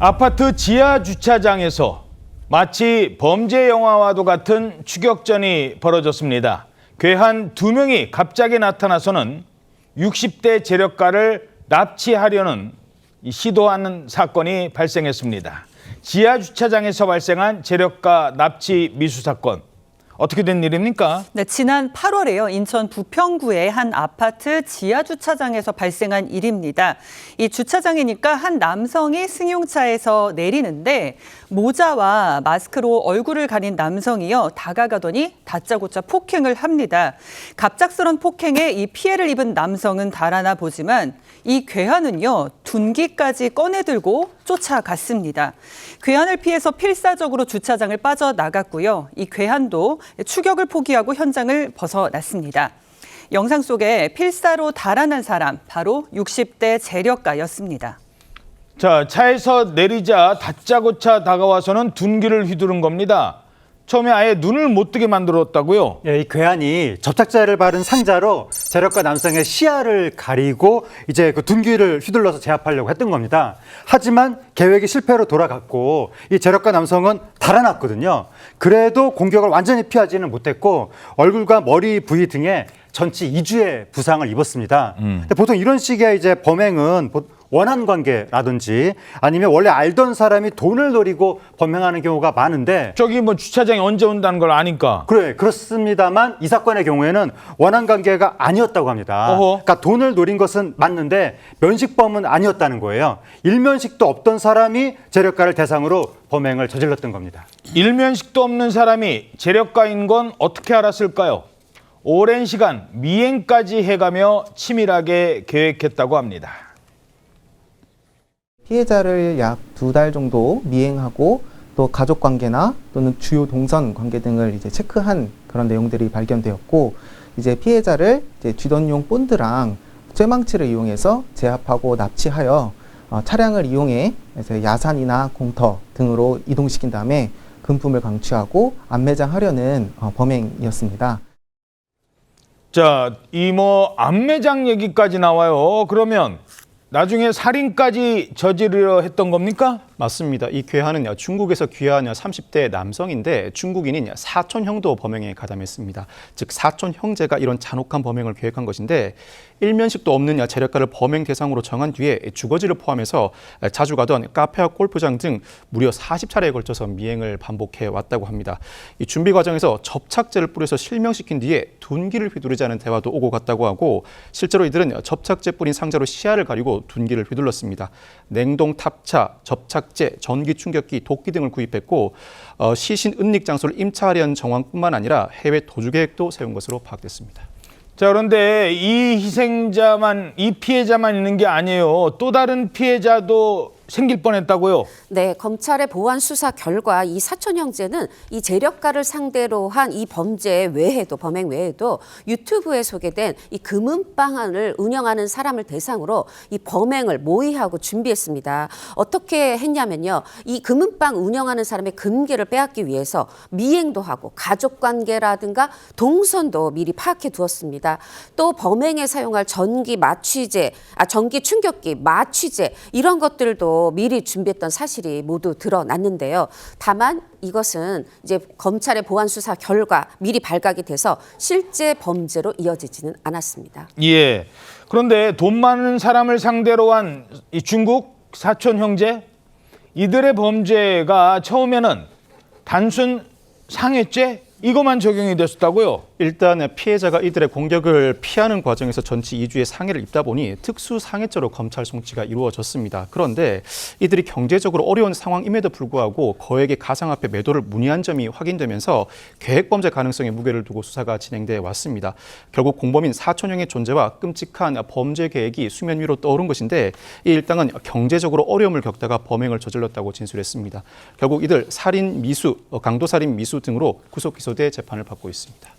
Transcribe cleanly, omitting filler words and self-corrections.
아파트 지하 주차장에서 마치 범죄 영화와도 같은 추격전이 벌어졌습니다. 괴한 2명이 갑자기 나타나서는 60대 재력가를 납치하려는 시도하는 사건이 발생했습니다. 지하 주차장에서 발생한 재력가 납치 미수 사건. 어떻게 된 일입니까? 네, 지난 8월에요. 인천 부평구의 한 아파트 지하 주차장에서 발생한 일입니다. 이 주차장이니까 한 남성이 승용차에서 내리는데 모자와 마스크로 얼굴을 가린 남성이요. 다가가더니 다짜고짜 폭행을 합니다. 갑작스런 폭행에 이 피해를 입은 남성은 달아나 보지만 이 괴한은요. 둔기까지 꺼내들고 쫓아갔습니다. 괴한을 피해서 필사적으로 주차장을 빠져나갔고요. 이 괴한도 추격을 포기하고 현장을 벗어났습니다. 영상 속에 필사로 달아난 사람, 바로 60대 재력가였습니다. 자, 차에서 내리자 다짜고짜 다가와서는 둔기를 휘두른 겁니다. 처음에 아예 눈을 못 뜨게 만들었다고요? 이 괴한이 접착제를 바른 상자로 재력가 남성의 시야를 가리고 이제 그 둔기를 휘둘러서 제압하려고 했던 겁니다. 하지만 계획이 실패로 돌아갔고 이 재력가 남성은 달아났거든요. 그래도 공격을 완전히 피하지는 못했고 얼굴과 머리 부위 등에 전치 2주의 부상을 입었습니다. 근데 보통 이런 식의 이제 범행은 원한 관계라든지 아니면 원래 알던 사람이 돈을 노리고 범행하는 경우가 많은데 저기 뭐 주차장에 언제 온다는 걸 아니까. 그렇습니다만 이 사건의 경우에는 원한 관계가 아니었다고 합니다. 그러니까 돈을 노린 것은 맞는데 면식범은 아니었다는 거예요. 일면식도 없던 사람이 재력가를 대상으로 범행을 저질렀던 겁니다. 일면식도 없는 사람이 재력가인 건 어떻게 알았을까요? 오랜 시간 미행까지 해가며 치밀하게 계획했다고 합니다. 피해자를 약 2달 정도 미행하고 또 가족 관계나 또는 주요 동선 관계 등을 이제 체크한 그런 내용들이 발견되었고, 이제 피해자를 이제 쥐던용 본드랑 쇠망치를 이용해서 제압하고 납치하여 차량을 이용해 야산이나 공터 등으로 이동시킨 다음에 금품을 강취하고 안매장하려는 범행이었습니다. 자, 이 안매장 얘기까지 나와요. 그러면 나중에 살인까지 저지르려 했던 겁니까? 맞습니다. 이 괴한은 중국에서 귀화한 30대 남성인데 중국인인 사촌 형도 범행에 가담했습니다. 즉 사촌 형제가 이런 잔혹한 범행을 계획한 것인데 일면식도 없는 재력가를 범행 대상으로 정한 뒤에 주거지를 포함해서 자주 가던 카페와 골프장 등 무려 40차례에 걸쳐서 미행을 반복해 왔다고 합니다. 이 준비 과정에서 접착제를 뿌려서 실명시킨 뒤에 둔기를 휘두르자는 대화도 오고 갔다고 하고 실제로 이들은 접착제 뿌린 상자로 시야를 가리고 둔기를 휘둘렀습니다. 냉동 탑차, 접착제, 전기 충격기, 도끼 등을 구입했고 시신 은닉 장소를 임차하려는 정황뿐만 아니라 해외 도주 계획도 세운 것으로 파악됐습니다. 자, 그런데 이 피해자만 있는 게 아니에요. 또 다른 피해자도 생길 뻔했다고요? 네, 검찰의 보완 수사 결과 이 사촌 형제는 이 재력가를 상대로 한 이 범행 외에도 유튜브에 소개된 이 금은방을 운영하는 사람을 대상으로 이 범행을 모의하고 준비했습니다. 어떻게 했냐면요. 이 금은방 운영하는 사람의 금괴를 빼앗기 위해서 미행도 하고 가족관계라든가 동선도 미리 파악해 두었습니다. 또 범행에 사용할 전기 충격기, 마취제 이런 것들도 미리 준비했던 사실이 모두 드러났는데요. 다만 이것은 이제 검찰의 보완 수사 결과 미리 발각이 돼서 실제 범죄로 이어지지는 않았습니다. 예. 그런데 돈 많은 사람을 상대로 한 이 중국 사촌 형제, 이들의 범죄가 처음에는 단순 상해죄 이것만 적용이 됐었다고요? 일단 피해자가 이들의 공격을 피하는 과정에서 전치 2주의 상해를 입다 보니 특수상해죄로 검찰 송치가 이루어졌습니다. 그런데 이들이 경제적으로 어려운 상황임에도 불구하고 거액의 가상화폐 매도를 문의한 점이 확인되면서 계획범죄 가능성에 무게를 두고 수사가 진행돼 왔습니다. 결국 공범인 사촌형의 존재와 끔찍한 범죄 계획이 수면 위로 떠오른 것인데 이 일당은 경제적으로 어려움을 겪다가 범행을 저질렀다고 진술했습니다. 결국 이들 살인 미수, 강도살인 미수 등으로 구속 기소돼 재판을 받고 있습니다.